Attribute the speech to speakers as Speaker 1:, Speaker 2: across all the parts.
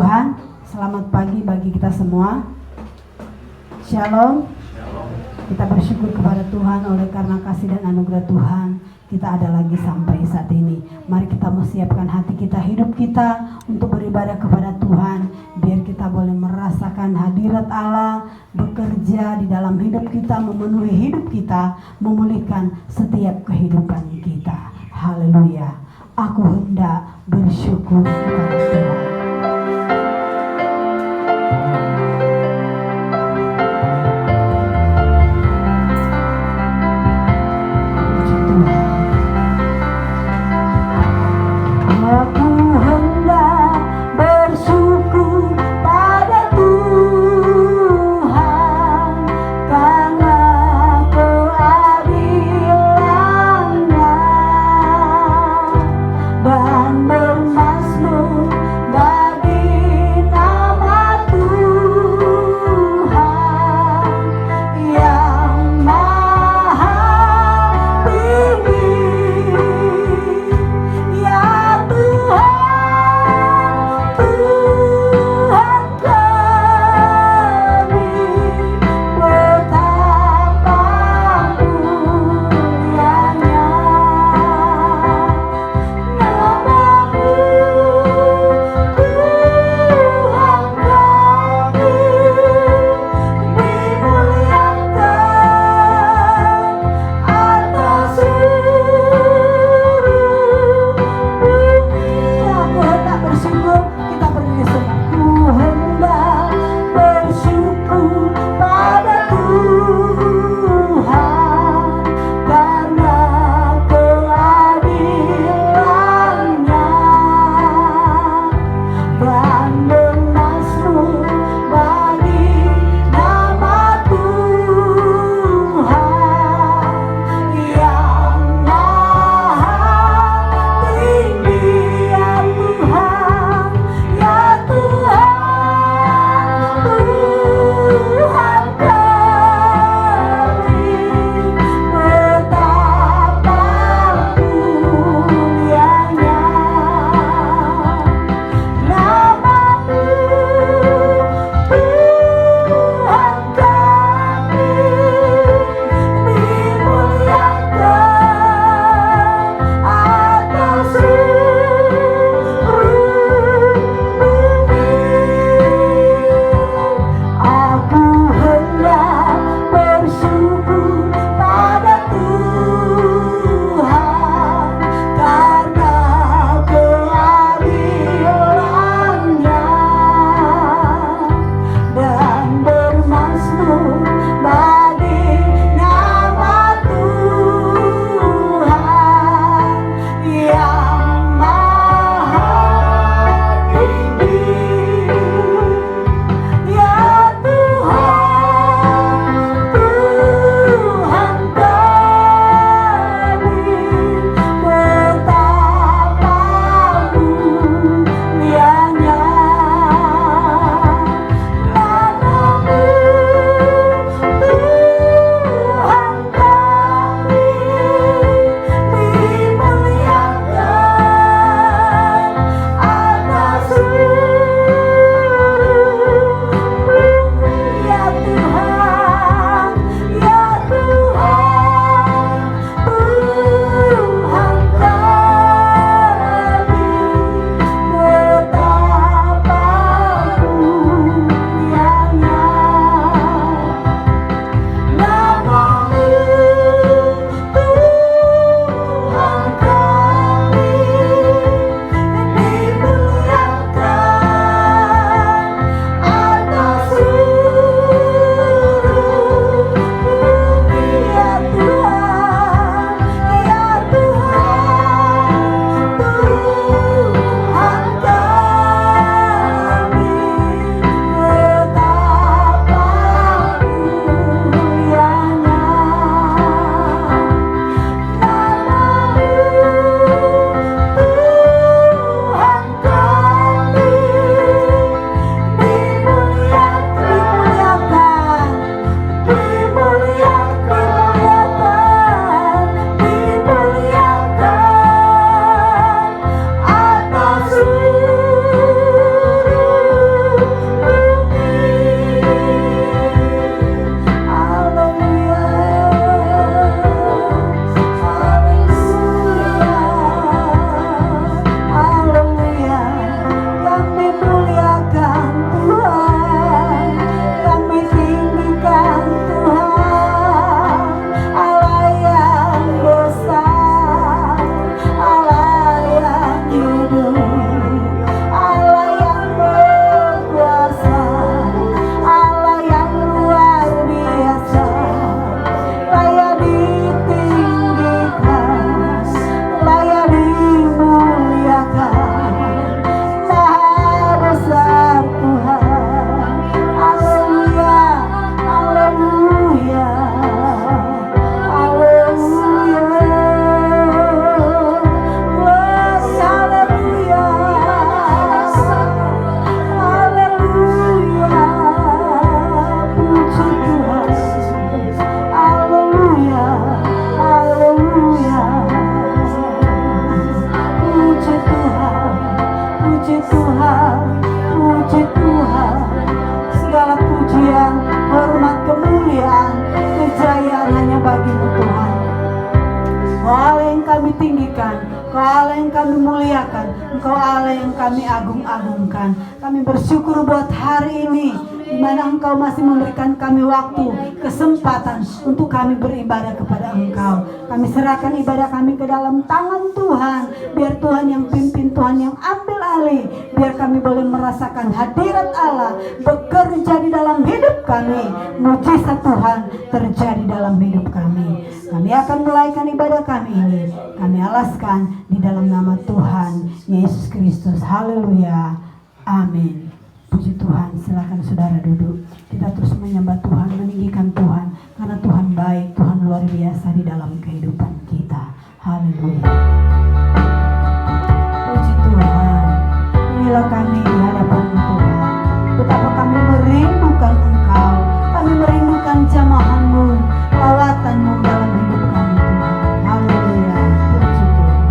Speaker 1: Tuhan, selamat pagi bagi kita semua. Shalom. Kita bersyukur kepada Tuhan oleh karena kasih dan anugerah Tuhan kita ada lagi sampai saat ini. Mari kita mempersiapkan hati kita, hidup kita untuk beribadah kepada Tuhan, biar kita boleh merasakan hadirat Allah bekerja di dalam hidup kita, memenuhi hidup kita, memulihkan setiap kehidupan kita. Haleluya. Aku hendak bersyukur kepada Tuhan. Aku hendak bersyukur pada Tuhan karena keadilan-Nya dan bermazmur Engkau Allah yang kami muliakan, Engkau Allah yang kami agung-agungkan. Kami bersyukur buat hari ini, di mana Engkau masih memberikan kami waktu, kesempatan untuk kami beribadah kepada Engkau. Kami serahkan ibadah kami ke dalam tangan Tuhan. Biar Tuhan yang pimpin, Tuhan yang ambil alih. Biar kami boleh merasakan hadirat Allah bekerja di dalam hidup kami. Mujizat Tuhan terjadi dalam hidup kami. Kami akan mulaikan ibadah kami ini. Kami alaskan di dalam nama Tuhan Yesus Kristus. Haleluya. Amin. Puji Tuhan, silakan saudara duduk. Kita terus menyembah Tuhan, meninggikan Tuhan, karena Tuhan baik, Tuhan luar biasa di dalam kehidupan kita. Haleluya. Puji Tuhan. Inilah kami di hadapan Tuhan. Betapa kami merindukan Engkau. Kami merindukan jamahan-Mu, lawatan-Mu dalam hidup kami Tuhan. Haleluya. Puji Tuhan.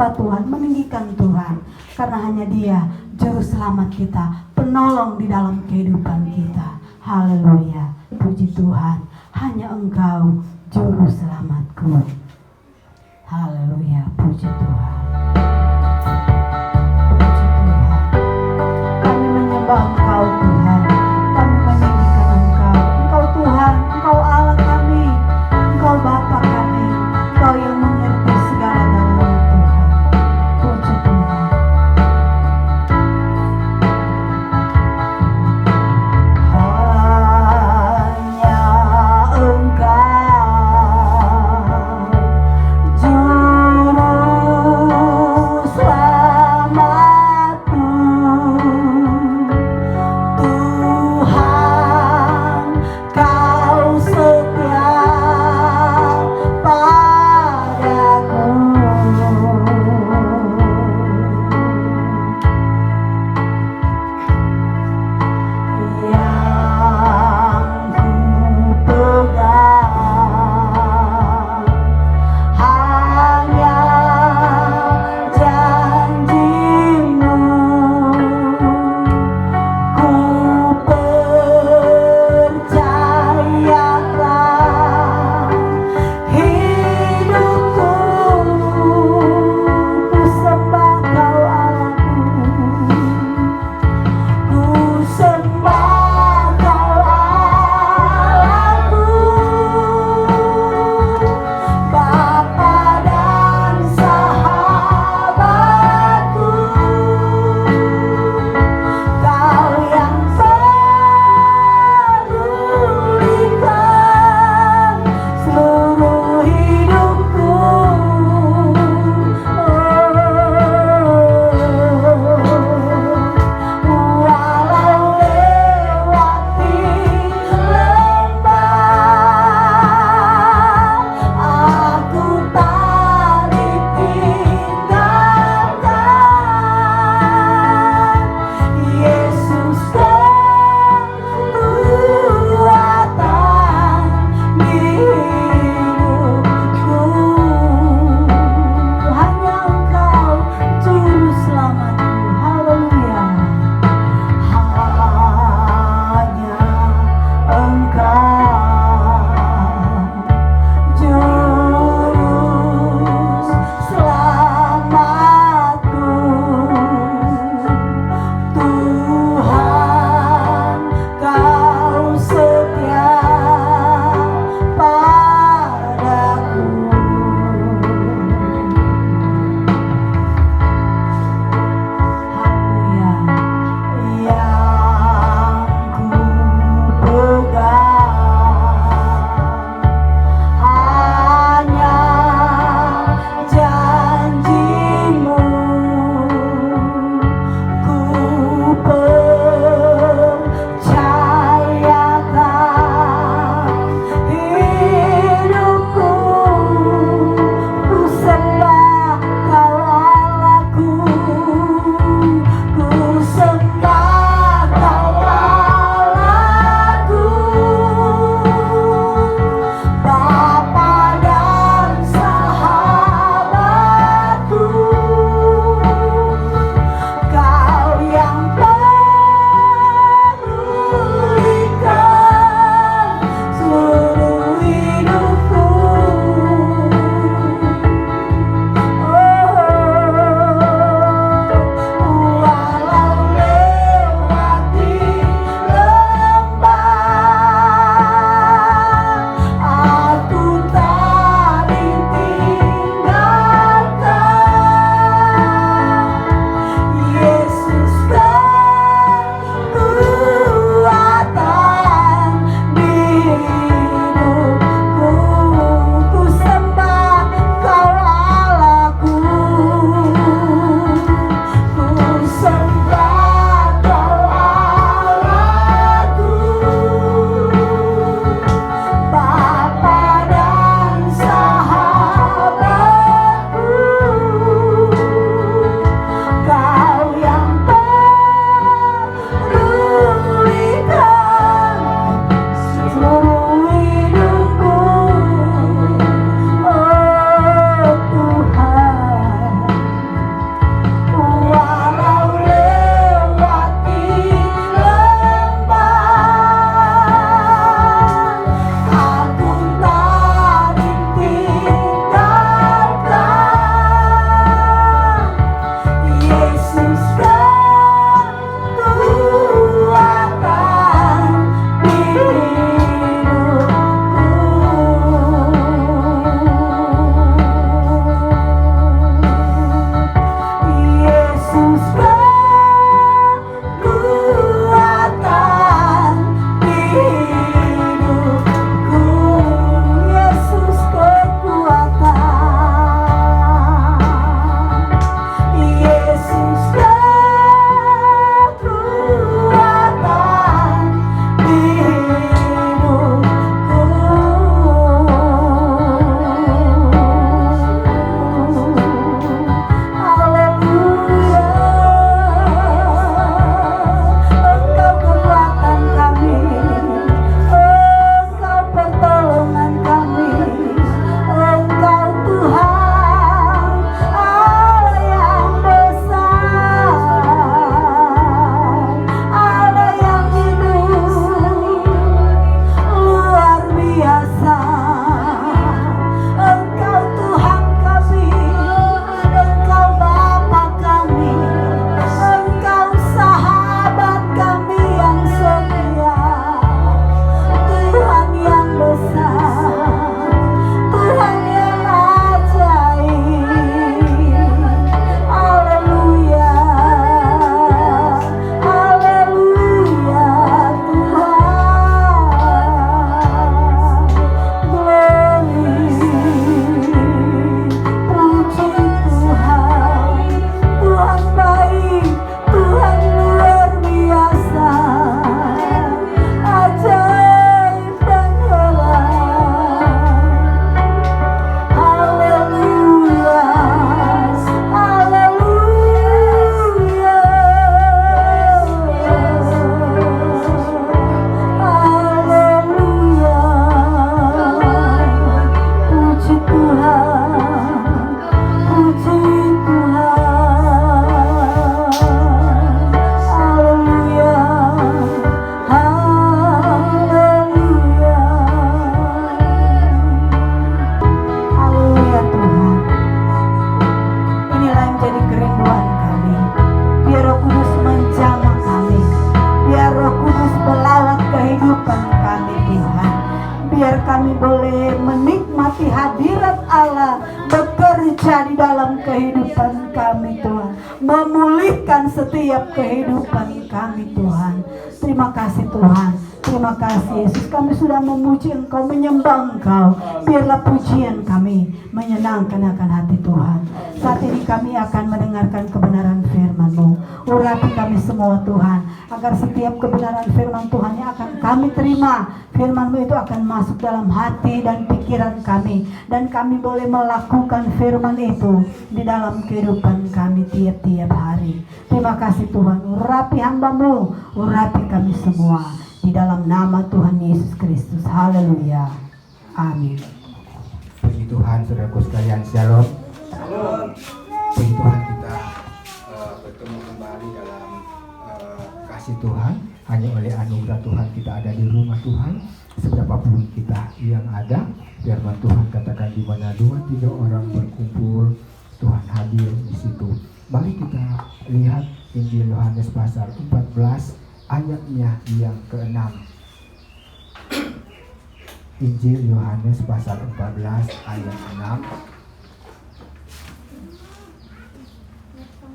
Speaker 1: menyembah Tuhan, meninggikan Tuhan. Karena hanya Dia juru selamat kita, penolong di dalam kehidupan kita. Haleluya, puji Tuhan, hanya Engkau juru selamatku. Haleluya, puji Tuhan. Puji Tuhan. Kami menyembah Engkau Tuhan, kami meninggikan Engkau. Engkau Tuhan, Engkau Allah kami, Engkau Bapa kami, Engkau yang mengerti segala-galanya Tuhan. Puji Tuhan. Hanya Engkau kami boleh menikmati hadirat Allah bekerja di dalam kehidupan kami Tuhan, memulihkan setiap kehidupan kami Tuhan. Terima kasih Tuhan, terima kasih Yesus, kami sudah memuji Engkau, menyembah Engkau. Biarlah pujian kami menyenangkan akan hati Tuhan. Saat ini kami akan mendengarkan kebenaran firman-Mu. Urapi kami semua Tuhan, agar setiap kebenaran firman Tuhan yang akan kami terima, firman-Mu itu akan masuk dalam hati dan pikiran kami, dan kami boleh melakukan firman itu di dalam kehidupan kami tiap-tiap hari. Terima kasih Tuhan, urapi hamba-Mu, urapi kami semua, di dalam nama Tuhan Yesus Kristus. Haleluya, amin.
Speaker 2: Puji Tuhan, saudaraku sekalian, shalom. Puji Tuhan, kita bertemu kembali dalam kasih Tuhan. Hanya oleh anugerah Tuhan kita ada di rumah Tuhan. Seberapapun kita yang ada, firman Tuhan katakan di mana 2-3 orang berkumpul, Tuhan hadir di situ. Mari kita lihat Injil Yohanes pasal 14 ayatnya yang ke-6. Injil Yohanes pasal 14 ayat 6.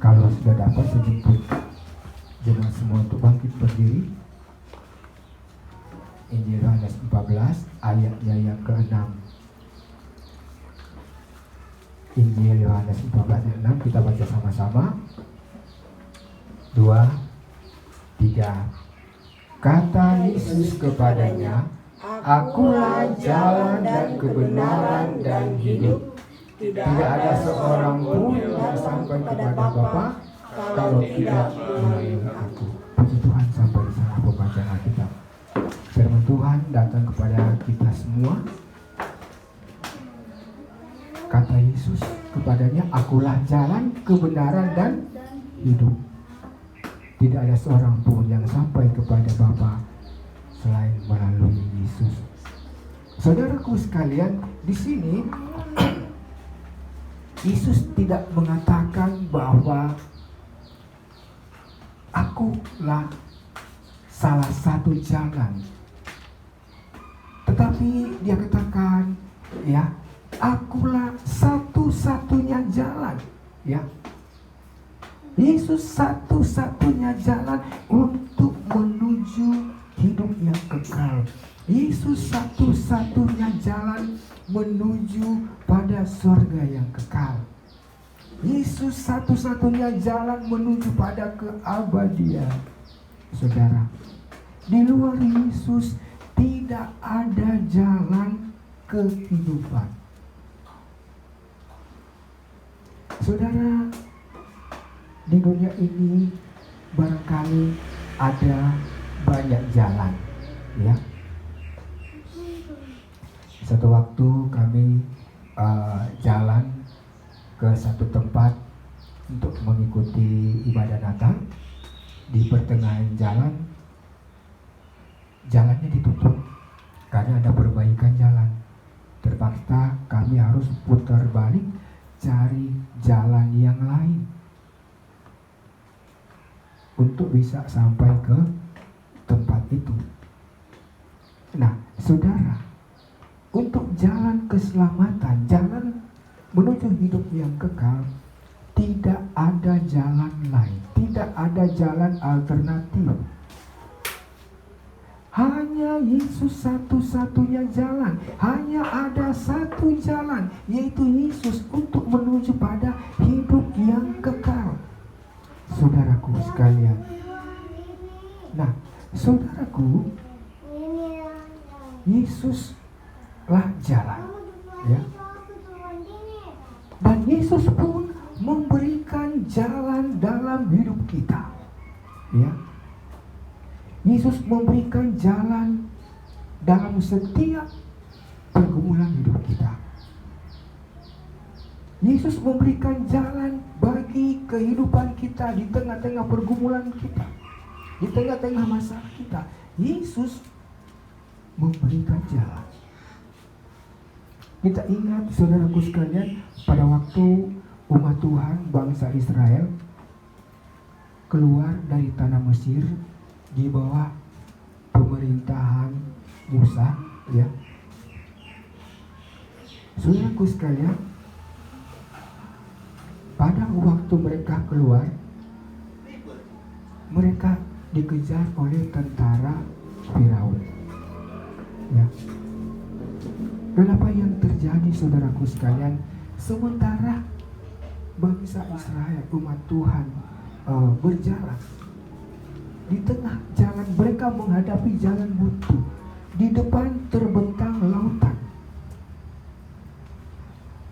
Speaker 2: Kalau sudah dapat, saya jemput jemaat semua untuk bangkit berdiri. Injil Yohanes 14 ayatnya yang ke-6. Injil Yohanes 14 ayat 6, kita baca sama-sama. 2, 3. Kata Yesus kepadanya, Akulah jalan dan kebenaran dan hidup. Tidak ada seorang pun yang sampai kepada Bapa kalau tidak melalui aku. Puji Tuhan, sampai di sana pembacaan Alkitab. Firman Tuhan datang kepada kita semua. Kata Yesus kepadanya, Akulah jalan, kebenaran dan hidup. Tidak ada seorang pun yang sampai kepada Bapa selain melalui Yesus. Saudaraku sekalian, di sini Yesus tidak mengatakan bahwa akulah salah satu jalan, tetapi dia katakan, ya, akulah satu-satunya jalan, ya. Yesus satu-satunya jalan untuk menuju hidup yang kekal. Yesus satu-satunya jalan menuju pada surga yang kekal. Yesus satu-satunya jalan menuju pada keabadian. Saudara, di luar Yesus tidak ada jalan kehidupan. Saudara, di dunia ini barangkali ada banyak jalan, ya. Satu waktu kami jalan ke satu tempat untuk mengikuti ibadah Natal. Di pertengahan jalan, jalannya ditutup karena ada perbaikan jalan. Terpaksa kami harus putar balik, cari jalan yang lain untuk bisa sampai ke tempat itu. Nah, saudara, untuk jalan keselamatan, jalan menuju hidup yang kekal, tidak ada jalan lain, tidak ada jalan alternatif. Hanya Yesus satu-satunya jalan, hanya ada satu jalan, yaitu Yesus untuk menuju pada hidup yang kekal. Saudaraku sekalian, nah, saudaraku, Yesuslah jalan, ya. Dan Yesus pun memberikan jalan dalam hidup kita, ya. Yesus memberikan jalan dalam setiap pergumulan hidup kita. Yesus memberikan jalan bagi kehidupan kita di tengah-tengah pergumulan kita, di tengah-tengah masalah kita. Yesus memberikan jalan. Kita ingat, saudaraku sekalian, pada waktu umat Tuhan, bangsa Israel, keluar dari tanah Mesir di bawah pemerintahan Musa, ya. Saudaraku sekalian, pada waktu mereka keluar, mereka dikejar oleh tentara Firaun. Ya. Dan apa yang terjadi, saudaraku sekalian, sementara bangsa Israel, umat Tuhan, berjalan di tengah jalan, mereka menghadapi jalan buntu. Di depan terbentang lautan.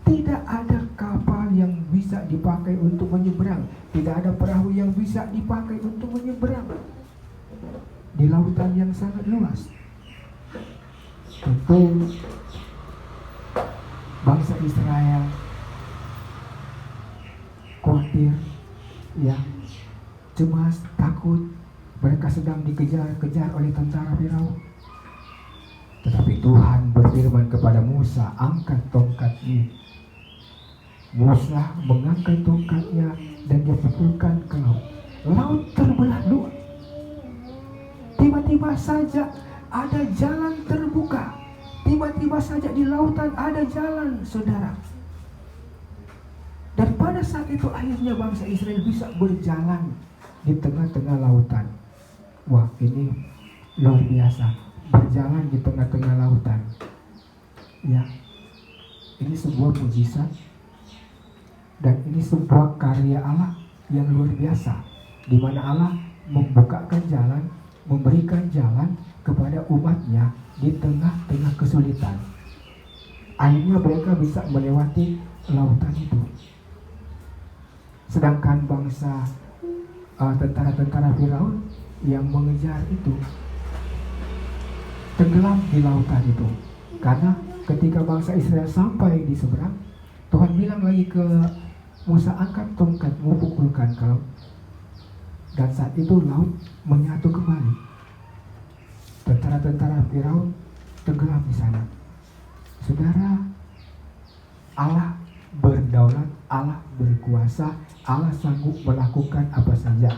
Speaker 2: Tidak ada kapal yang bisa dipakai untuk menyeberang. Tidak ada perahu yang bisa dipakai untuk menyeberang di lautan yang sangat luas. Tentu bangsa Israel khawatir, ya, cemas, takut. Mereka sedang dikejar-kejar oleh tentara Firaun. Tetapi Tuhan berfirman kepada Musa, angkat tongkatmu. Musa mengangkat tongkatnya dan dia pukulkan ke laut. Laut terbelah dua. Tiba-tiba saja ada jalan terbuka. Tiba-tiba saja di lautan ada jalan, saudara. Dan pada saat itu akhirnya bangsa Israel bisa berjalan di tengah-tengah lautan. Wah, ini luar biasa. Berjalan di tengah-tengah lautan. Ya, ini sebuah mukjizat dan ini sebuah karya Allah yang luar biasa, di mana Allah membukakan jalan, memberikan jalan kepada umatnya di tengah-tengah kesulitan. Akhirnya mereka bisa melewati lautan itu. Sedangkan bangsa tentara-tentara Firaun yang mengejar itu tenggelam di lautan itu. Karena ketika bangsa Israel sampai di seberang, Tuhan bilang lagi ke Musa, angkat tongkatmu, pukulkan ke laut. Dan saat itu laut menyatu kembali. Tentara-tentara Firaun tenggelam di sana. Saudara, Allah berdaulat, Allah berkuasa, Allah sanggup melakukan apa saja.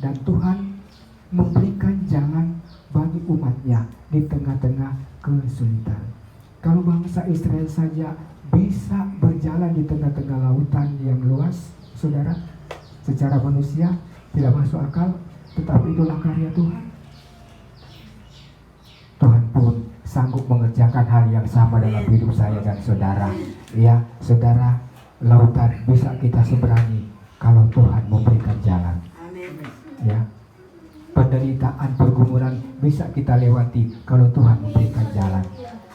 Speaker 2: Dan Tuhan memberikan jalan bagi umatnya di tengah-tengah kesulitan. Kalau bangsa Israel saja bisa berjalan di tengah-tengah lautan yang luas, saudara, secara manusia tidak masuk akal, tetapi itulah karya Tuhan. Tuhan pun sanggup mengerjakan hal yang sama dalam hidup saya dan saudara. Ya, saudara, lautan bisa kita seberangi kalau Tuhan memberikan jalan. Ya. Penderitaan, pergumulan bisa kita lewati kalau Tuhan memberikan jalan.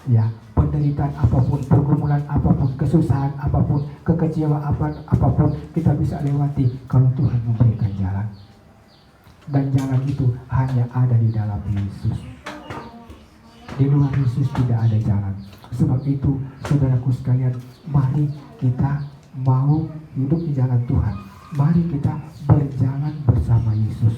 Speaker 2: Ya, penderitaan apapun, pergumulan apapun, kesusahan apapun, kekecewaan apapun kita bisa lewati kalau Tuhan memberikan jalan. Dan jalan itu hanya ada di dalam Yesus. Di luar Yesus tidak ada jalan. Sebab itu, saudaraku sekalian, mari kita mau hidup di jalan Tuhan. Mari kita berjalan bersama Yesus.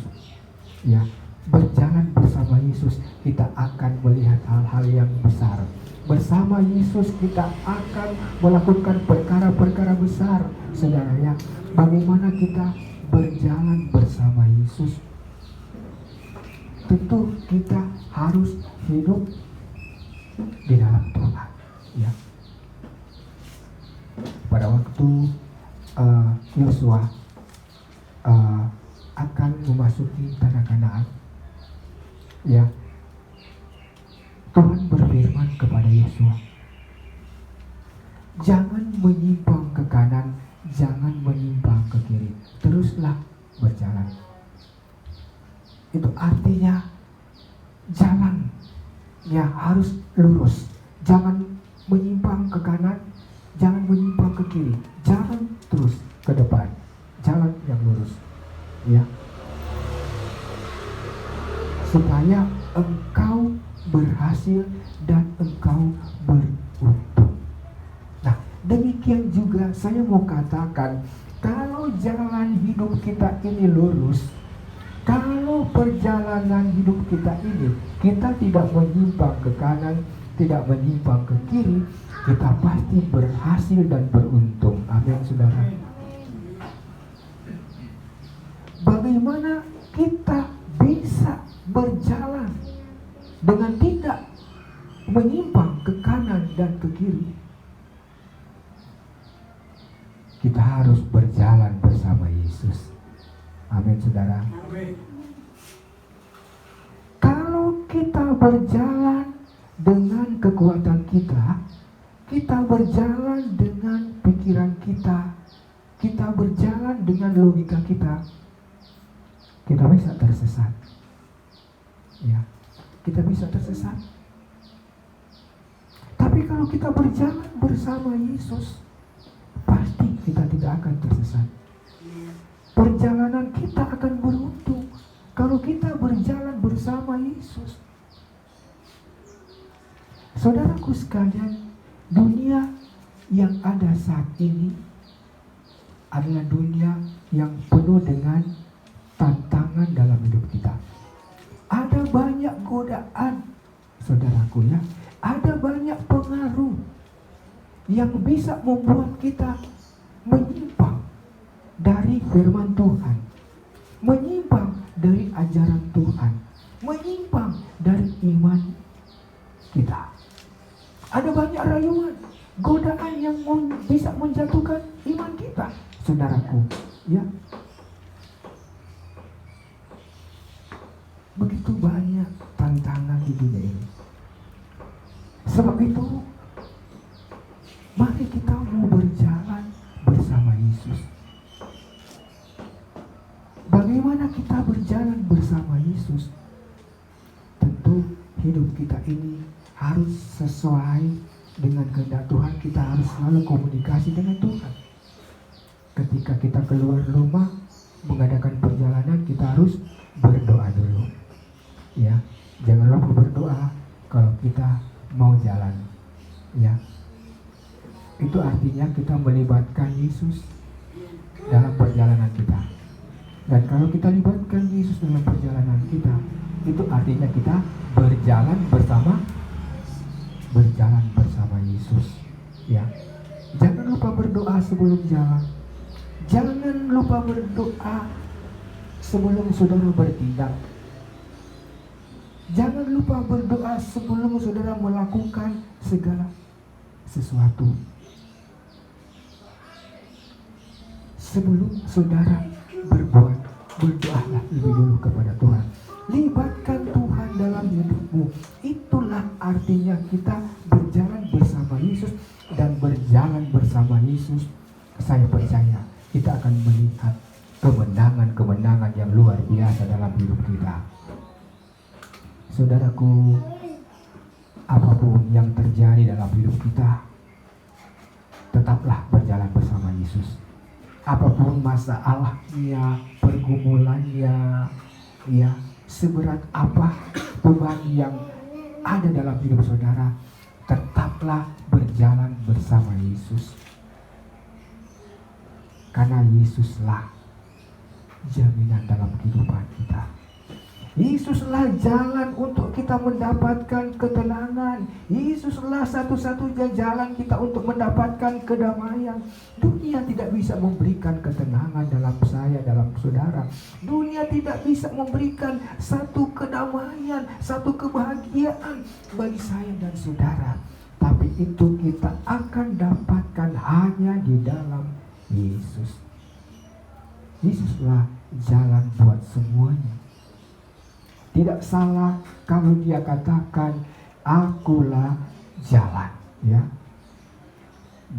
Speaker 2: Ya, berjalan bersama Yesus kita akan melihat hal-hal yang besar. Bersama Yesus kita akan melakukan perkara-perkara besar. Saudara, ya, bagaimana kita berjalan bersama Yesus? Tentu kita harus hidup di dalam Tuhan. Ya. Pada waktu Yosua akan memasuki tanah Kanaan, ya, Tuhan berfirman kepada Yosua, jangan menyimpang ke kanan, jangan menyimpang ke kiri, teruslah berjalan. Itu artinya jalan ya harus lurus, jangan menyimpang ke kanan, jangan menyimpang ke kiri, jalan terus ke depan, jalan yang lurus. Ya, supaya engkau berhasil dan engkau beruntung. Nah, demikian juga saya mau katakan, kalau jalan hidup kita ini lurus, kalau perjalanan hidup kita ini kita tidak menyimpang ke kanan, tidak menyimpang ke kiri, kita pasti berhasil dan beruntung. Amin, saudara. Bagaimana kita bisa berjalan dengan tidak menyimpang ke kanan dan ke kiri. Kita harus berjalan bersama Yesus. Amin, saudara.
Speaker 3: Amin.
Speaker 2: Kalau kita berjalan dengan kekuatan kita, kita berjalan dengan pikiran kita berjalan dengan logika kita bisa tersesat. Ya, kita bisa tersesat. Tapi kalau kita berjalan bersama Yesus, pasti kita tidak akan tersesat. Perjalanan kita akan beruntung kalau kita berjalan bersama Yesus. Saudaraku sekalian, dunia yang ada saat ini adalah dunia yang penuh dengan tantangan dalam hidup kita. Ada banyak godaan, saudaraku ya. Ada banyak pengaruh yang bisa membuat kita menyimpang dari firman Tuhan, menyimpang dari ajaran Tuhan, menyimpang dari iman kita. Ada banyak rayuan, godaan yang bisa menjatuhkan iman kita, saudaraku, ya. Begitu banyak tantangan di dunia ini. Sebab itu, mari kita mau berjalan bersama Yesus. Bagaimana kita berjalan bersama Yesus? Tentu hidup kita ini harus sesuai dengan kehendak Tuhan. Kita harus selalu komunikasi dengan Tuhan. Ketika kita keluar rumah mengadakan perjalanan, kita harus berdoa dulu. Ya, jangan lupa berdoa kalau kita mau jalan. Ya, itu artinya kita melibatkan Yesus dalam perjalanan kita. Dan kalau kita libatkan Yesus dalam perjalanan kita, itu artinya kita berjalan bersama Yesus. Ya, jangan lupa berdoa sebelum jalan. Jangan lupa berdoa sebelum saudara bertindak. Jangan lupa berdoa sebelum saudara melakukan segala sesuatu. Sebelum saudara berbuat, berdoalah lebih dulu kepada Tuhan. Libatkan Tuhan dalam hidupmu. Itulah artinya kita berjalan bersama Yesus. Dan berjalan bersama Yesus, saya percaya kita akan melihat kemenangan-kemenangan yang luar biasa dalam hidup kita. Saudaraku, apapun yang terjadi dalam hidup kita, tetaplah berjalan bersama Yesus. Apapun masalahnya, pergumulannya, ya, seberat apa beban yang ada dalam hidup saudara, tetaplah berjalan bersama Yesus. Karena Yesuslah jaminan dalam kehidupan kita. Yesuslah jalan untuk kita mendapatkan ketenangan. Yesuslah satu-satunya jalan kita untuk mendapatkan kedamaian. Dunia tidak bisa memberikan ketenangan dalam saya, dalam saudara. Dunia tidak bisa memberikan satu kedamaian, satu kebahagiaan bagi saya dan saudara. Tapi itu kita akan dapatkan hanya di dalam Yesus. Yesuslah jalan buat semuanya. Tidak salah kalau dia katakan akulah jalan, ya.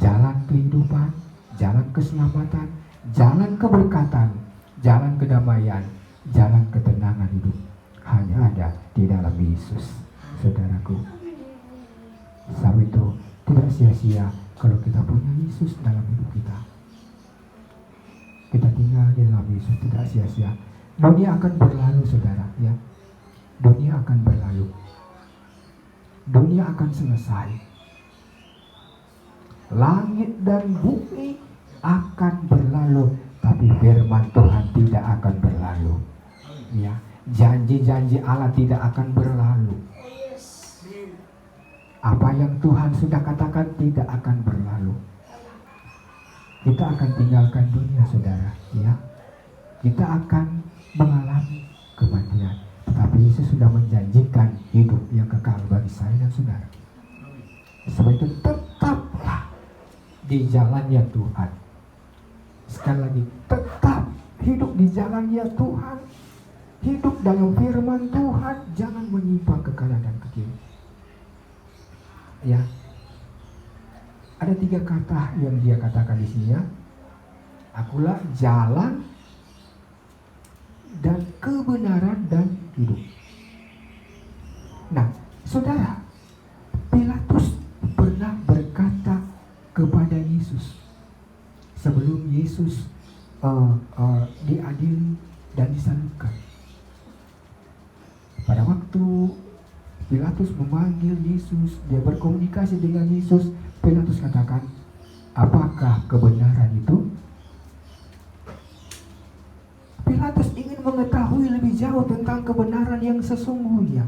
Speaker 2: Jalan kehidupan, jalan keselamatan, jalan keberkatan, jalan kedamaian, jalan ketenangan hidup hanya ada di dalam Yesus, saudaraku. Sebab itu tidak sia-sia kalau kita punya Yesus dalam hidup kita. Kita tinggal di dalam Yesus tidak sia-sia. Dunia akan berlalu, saudara, ya. Dunia akan berlalu. Dunia akan selesai. Langit dan bumi akan berlalu, tapi firman Tuhan tidak akan berlalu. Ya, janji-janji Allah tidak akan berlalu. Apa yang Tuhan sudah katakan tidak akan berlalu. Kita akan tinggalkan dunia, saudara, ya. Kita akan mengalami kematian. Tetapi Yesus sudah menjanjikan hidup yang kekal bagi saya dan saudara. Sebab itu tetaplah di jalannya Tuhan. Sekali lagi, tetap hidup di jalannya Tuhan. Hidup dalam firman Tuhan, jangan menyimpang ke kanan dan ke kiri. Ya, ada 3 kata yang dia katakan di sini ya. Akulah jalan dan kebenaran dan hidup. Nah, saudara, Pilatus pernah berkata kepada Yesus sebelum Yesus diadili dan disalibkan. Pada waktu Pilatus memanggil Yesus, dia berkomunikasi dengan Yesus, Pilatus katakan, apakah kebenaran itu? Pilatus ingin mengetahui lebih jauh tentang kebenaran yang sesungguhnya.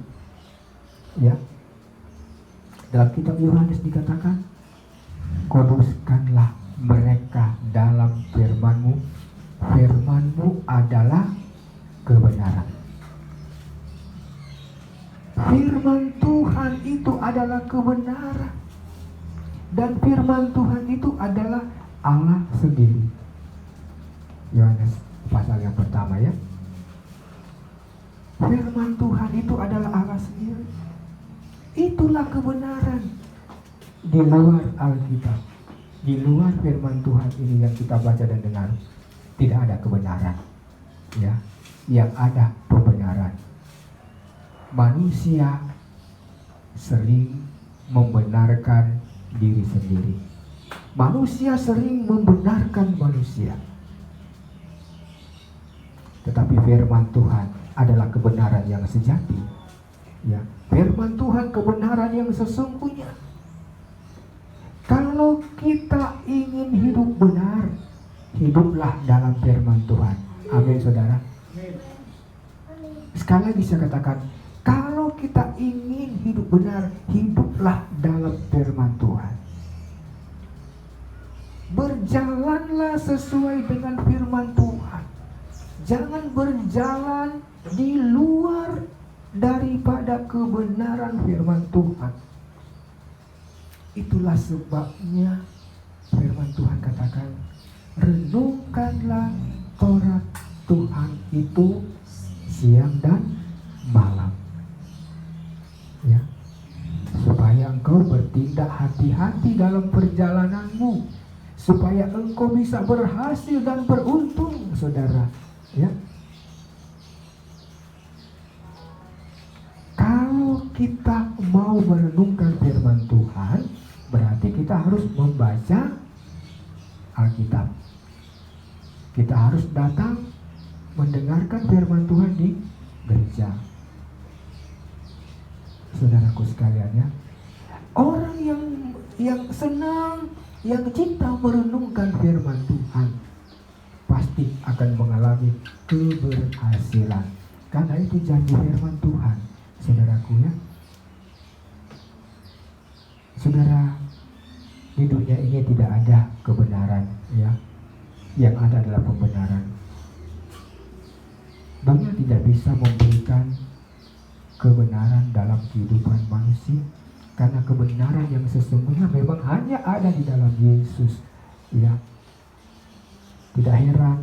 Speaker 2: Ya, dalam kitab Yohanes dikatakan, kuduskanlah mereka dalam firman-Mu, firman-Mu adalah kebenaran. Firman Tuhan itu adalah kebenaran, dan firman Tuhan itu adalah Allah sendiri. Yohanes pasal yang pertama ya. Firman Tuhan itu adalah Allah sendiri. Itulah kebenaran. Di luar Alkitab, di luar firman Tuhan ini yang kita baca dan dengar, tidak ada kebenaran. Ya, yang ada pembenaran. Manusia sering membenarkan diri sendiri. Manusia sering membenarkan manusia. Tetapi firman Tuhan adalah kebenaran yang sejati. Ya, firman Tuhan kebenaran yang sesungguhnya. Kalau kita ingin hidup benar, hiduplah dalam firman Tuhan. Amin, saudara. Sekali lagi saya katakan, kalau kita ingin hidup benar, hiduplah dalam firman Tuhan. Berjalanlah sesuai dengan firman Tuhan. Jangan berjalan di luar daripada kebenaran firman Tuhan. Itulah sebabnya firman Tuhan katakan, renungkanlah Taurat Tuhan itu siang dan malam. Ya, supaya engkau bertindak hati-hati dalam perjalananmu, supaya engkau bisa berhasil dan beruntung, saudara. Ya, kalau kita mau merenungkan firman Tuhan, berarti kita harus membaca Alkitab. Kita harus datang mendengarkan firman Tuhan di gereja. Saudaraku sekalian ya, orang yang senang, yang cinta merenungkan firman Tuhan, pasti akan mengalami keberhasilan. Karena itu janji firman Tuhan, saudaraku ya. Saudara, di dunia ini tidak ada kebenaran ya. Yang ada adalah pembenaran. Dunia tidak bisa memberikan kebenaran dalam kehidupan manusia, karena kebenaran yang sesungguhnya memang hanya ada di dalam Yesus. Ya, tidak heran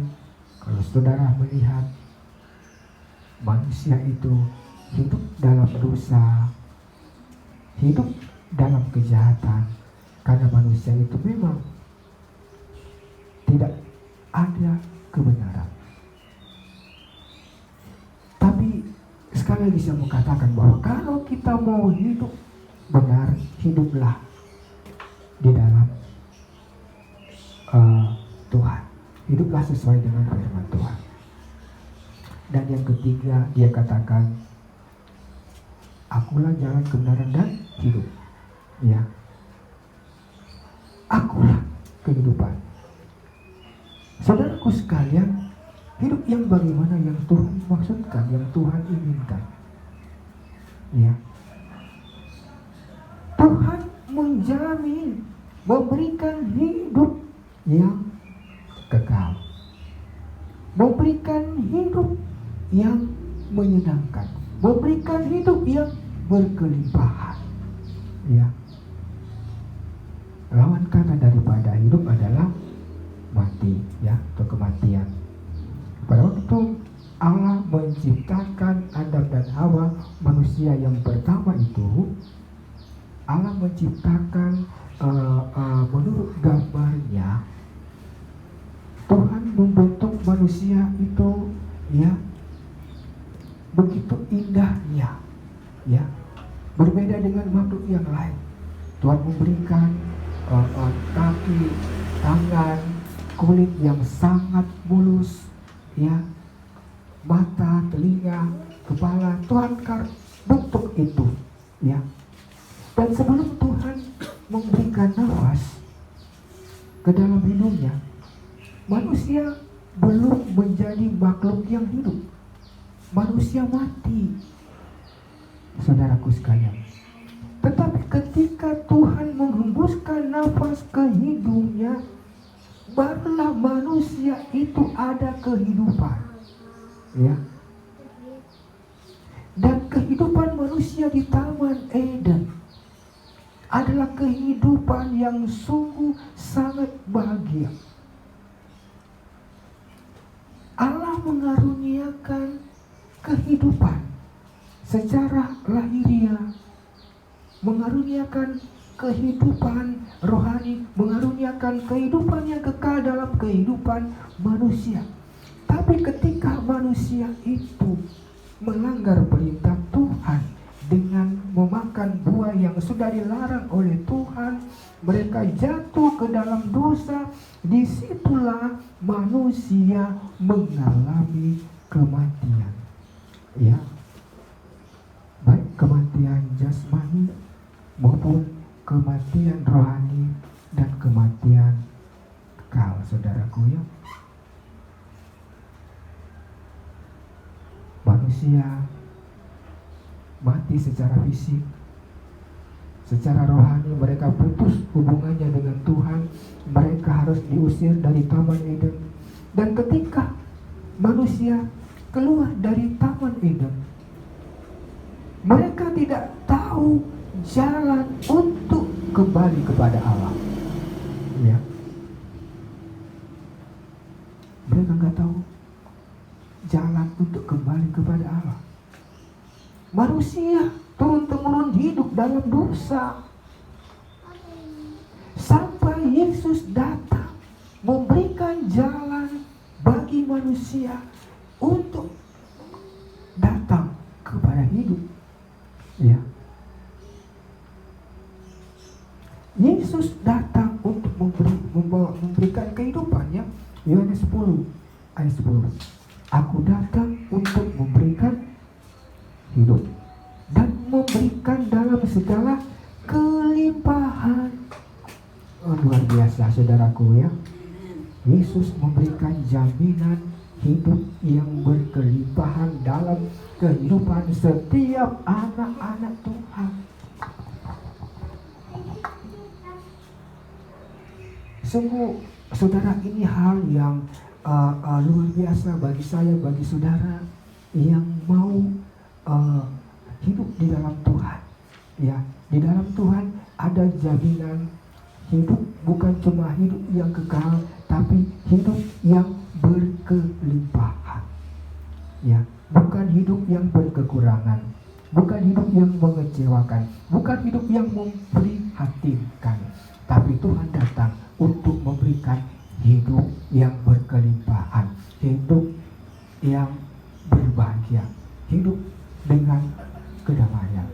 Speaker 2: kalau saudara melihat manusia itu hidup dalam dosa, hidup dalam kejahatan, karena manusia itu memang tidak ada kebenaran. Tapi sekali lagi saya mau katakan bahwa kalau kita mau hidup benar, hiduplah di dalam Tuhan. Hiduplah sesuai dengan firman Tuhan. Dan yang ketiga, dia katakan, akulah jalan kebenaran dan hidup. Ya, akulah kehidupan. Saudaraku sekalian, hidup yang bagaimana yang Tuhan maksudkan, yang Tuhan inginkan. Ya, Tuhan menjamin, memberikan hidup yang kekal, memberikan hidup yang menyenangkan, memberikan hidup yang berkelimpahan. Ya, Lawan kata daripada hidup adalah mati, ya, atau kematian. Pada waktu itu Allah menciptakan Adam dan Hawa, manusia yang pertama itu. Allah menciptakan menurut gambarnya. Tuhan membentuk manusia itu, ya, begitu indahnya, ya, berbeda dengan makhluk yang lain. Tuhan memberikan kaki, tangan, kulit yang sangat mulus, ya, mata, telinga, kepala. Tuhan bentuk itu, ya. Dan sebelum Tuhan memberikan nafas ke dalam hidupnya, manusia belum menjadi makhluk yang hidup. Manusia mati, saudaraku sekalian. Tetapi ketika Tuhan menghembuskan nafas ke hidupnya, barulah manusia itu ada kehidupan, ya. Dan kehidupan manusia di Taman Eden adalah kehidupan yang sungguh sangat bahagia. Allah mengaruniakan kehidupan secara lahiriah, mengaruniakan kehidupan rohani, mengaruniakan kehidupan yang kekal dalam kehidupan manusia. Tapi ketika manusia itu melanggar perintah Tuhan dengan memakan buah yang sudah dilarang oleh Tuhan, mereka jatuh ke dalam dosa. Disitulah manusia mengalami kematian, ya, baik kematian jasmani maupun kematian rohani dan kematian kekal, saudaraku, ya. Manusia mati secara fisik, secara rohani mereka putus hubungannya dengan Tuhan. Mereka harus diusir dari Taman Eden. Dan ketika manusia keluar dari Taman Eden, mereka tidak tahu jalan untuk kembali kepada Allah, ya. Mereka nggak tahu jalan untuk kembali kepada Allah. Manusia turun-temurun hidup dalam dosa sampai Yesus datang memberikan jalan bagi manusia untuk datang kepada hidup, ya. Yesus datang untuk memberikan kehidupan, ya. Yohanes 10 ayat 10. Aku datang untuk memberikan hidup dan memberikan dalam segala kelimpahan. Oh, luar biasa, saudaraku, ya. Yesus memberikan jaminan hidup yang berkelimpahan dalam kehidupan setiap anak-anak Tuhan. Sungguh, saudara, ini hal yang luar biasa bagi saya, bagi saudara yang mau hidup di dalam Tuhan, ya. Di dalam Tuhan ada jaminan hidup, bukan cuma hidup yang kekal, tapi hidup yang berkelimpahan, ya. Bukan hidup yang berkekurangan, bukan hidup yang mengecewakan, bukan hidup yang memprihatinkan, tapi Tuhan datang untuk memberikan hidup yang berkelimpahan, hidup yang berbahagia, hidup dengan kedamaian.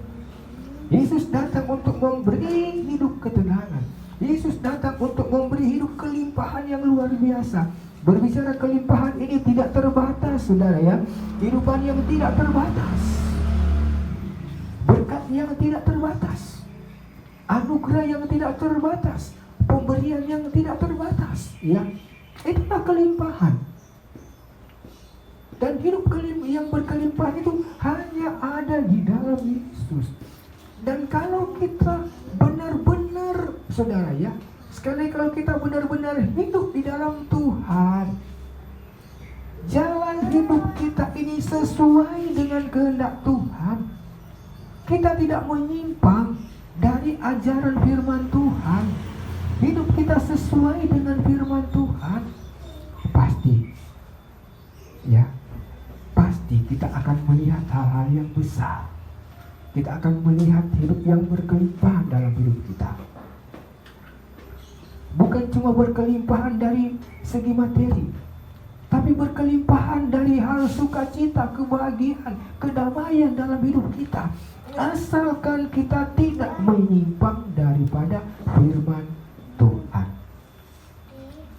Speaker 2: Yesus datang untuk memberi hidup ketenangan. Yesus datang untuk memberi hidup kelimpahan yang luar biasa. Berbicara kelimpahan ini tidak terbatas, saudara, ya. Kehidupan yang tidak terbatas, berkat yang tidak terbatas, anugerah yang tidak terbatas, pemberian yang tidak terbatas, ya. Itulah kelimpahan. Dan hidup yang berkelimpahan itu hanya ada di dalam Yesus. Dan kalau kita benar-benar, saudara, ya, sekali kalau kita benar-benar hidup di dalam Tuhan, jalan hidup kita ini sesuai dengan kehendak Tuhan. Kita tidak menyimpang dari ajaran firman Tuhan. hidup kita sesuai dengan firman Tuhan, pasti kita akan melihat hal-hal yang besar. Kita akan melihat hidup yang berkelimpahan dalam hidup kita. Bukan cuma berkelimpahan dari segi materi, tapi berkelimpahan dari hal sukacita, kebahagiaan, kedamaian dalam hidup kita. Asalkan kita tidak menyimpang daripada firman Tuhan.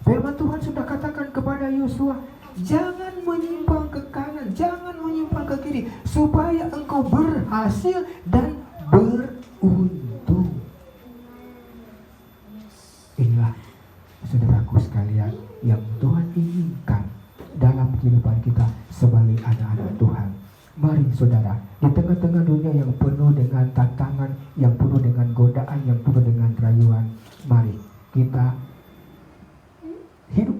Speaker 2: Firman Tuhan sudah katakan kepada Yosua, jangan menyimpang ke kanan, jangan menyimpang ke kiri, supaya engkau berhasil dan beruntung. Inilah saudaraku sekalian yang Tuhan inginkan dalam kehidupan kita sebagai anak-anak Tuhan. Mari saudara, di tengah-tengah dunia yang penuh dengan tantangan, yang penuh dengan godaan, yang penuh dengan rayuan, mari kita hidup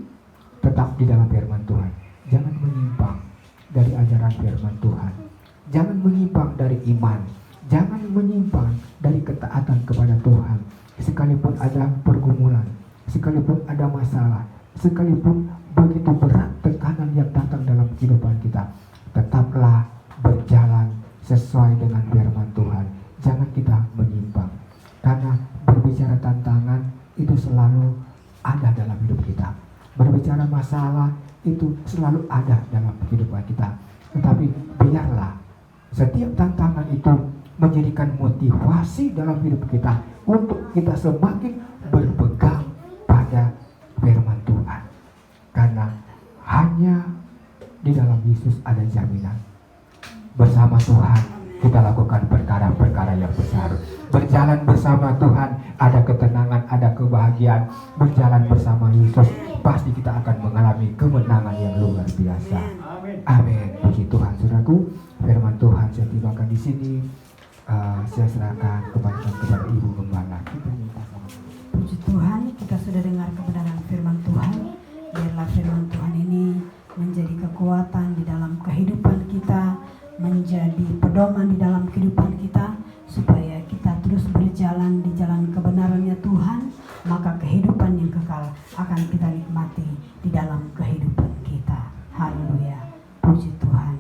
Speaker 2: tetap di dalam firman Tuhan. Jangan menyimpang dari ajaran firman Tuhan. Jangan menyimpang dari iman. Jangan menyimpang dari ketaatan kepada Tuhan. Sekalipun ada pergumulan, sekalipun ada masalah, sekalipun begitu berat tekanan yang datang dalam kehidupan kita, tetaplah berjalan sesuai dengan firman Tuhan. Jangan kita menyimpang, karena berbicara tantangan itu selalu ada dalam hidup kita. Berbicara masalah itu selalu ada dalam kehidupan kita. Tetapi biarlah setiap tantangan itu menjadikan motivasi dalam hidup kita untuk kita semakin berpegang pada firman Tuhan. Karena hanya di dalam Yesus ada jaminan. Bersama Tuhan kita lakukan perkara-perkara yang besar. Berjalan bersama Tuhan ada ketenangan, ada kebahagiaan. Berjalan bersama Yesus pasti kita akan mengalami kemenangan yang luar biasa. Amin. Puji Tuhan, saudaraku. Firman Tuhan saya tibakan di sini. Saya serahkan kepada Ibu Gembala.
Speaker 1: Puji Tuhan, kita sudah dengar kebenaran firman Tuhan. Biarlah firman Tuhan ini menjadi kekuatan di dalam kehidupan kita, menjadi pedoman di dalam kehidupan kita, supaya kita terus berjalan di jalan kebenarannya Tuhan. Maka kehidupan yang kekal akan kita nikmati di dalam kehidupan kita. Haleluya. Puji Tuhan.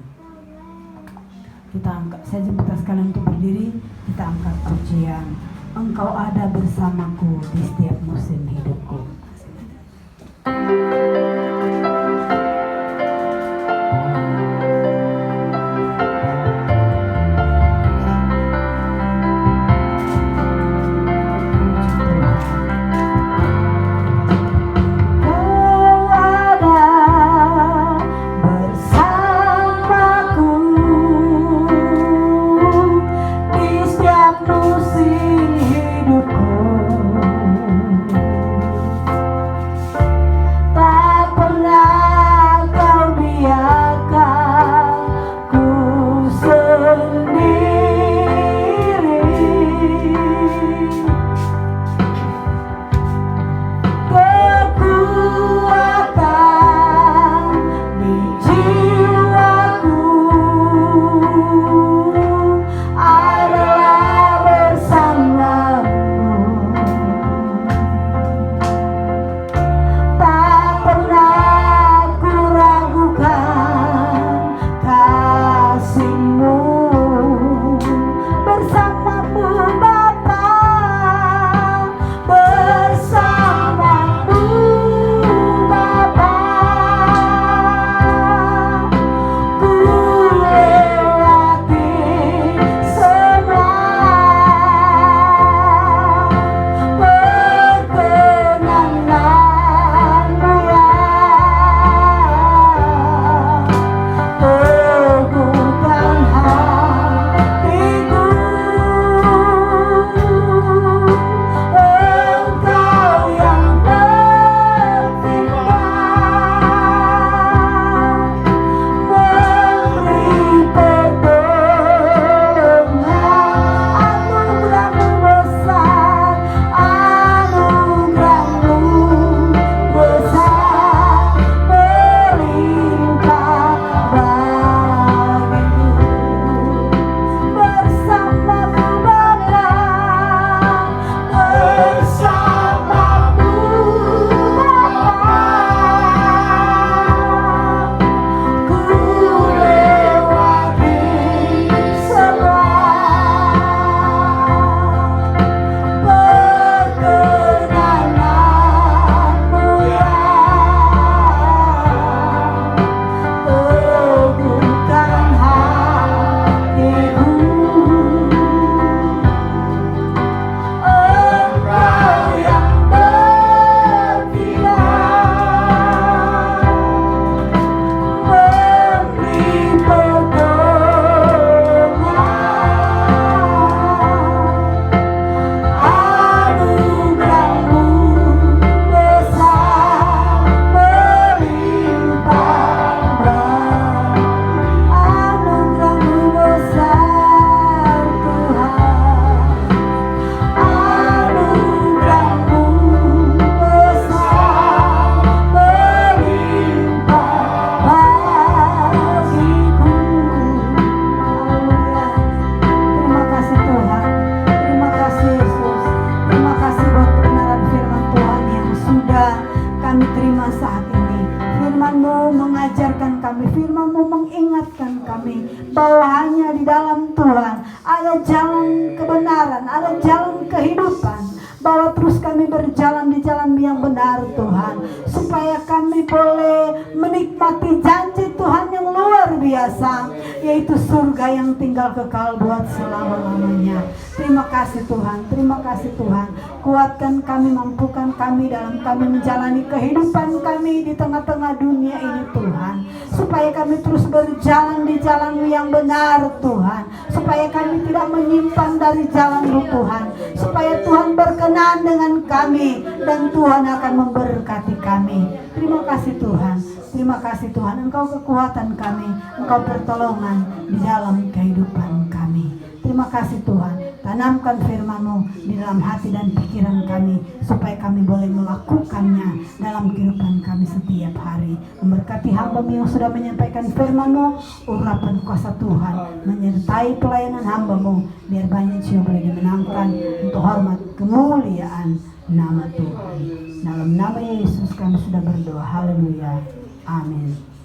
Speaker 1: Kita angkat saja kita sekalian untuk berdiri. Kita angkat pujian. Engkau ada bersamaku di setiap musim hidupku.
Speaker 3: Tak
Speaker 1: bahwa hanya di dalam Tuhan ada jalan kebenaran, ada jalan kehidupan. Bahwa terus kami berjalan di jalan yang benar Tuhan, supaya kami boleh menikmati janji Tuhan yang luar biasa, yaitu surga yang tinggal kekal buat selama-lamanya. Terima kasih Tuhan, terima kasih Tuhan. Kuatkan kami, mampukan kami dalam kami menjalani kehidupan kami di tengah-tengah dunia ini Tuhan, supaya kami terus berjalan di jalan yang benar Tuhan, supaya kami tidak menyimpang dari jalan-Mu Tuhan, supaya Tuhan berkenan dengan kami dan Tuhan akan memberkati kami. Terima kasih Tuhan, terima kasih Tuhan. Engkau kekuatan kami, Engkau pertolongan di dalam kehidupan kami. Terima kasih Tuhan. Tanamkan firman-Mu di dalam hati dan pikiran kami, supaya kami boleh melakukannya dalam kehidupan kami setiap hari. Memberkati hamba-Mu yang sudah menyampaikan firman-Mu, urapan kuasa Tuhan menyertai pelayanan hamba-Mu, biar banyak jiwa boleh dimenangkan untuk hormat kemuliaan nama Tuhan. Dalam nama Yesus kami sudah berdoa. Haleluya. Amin.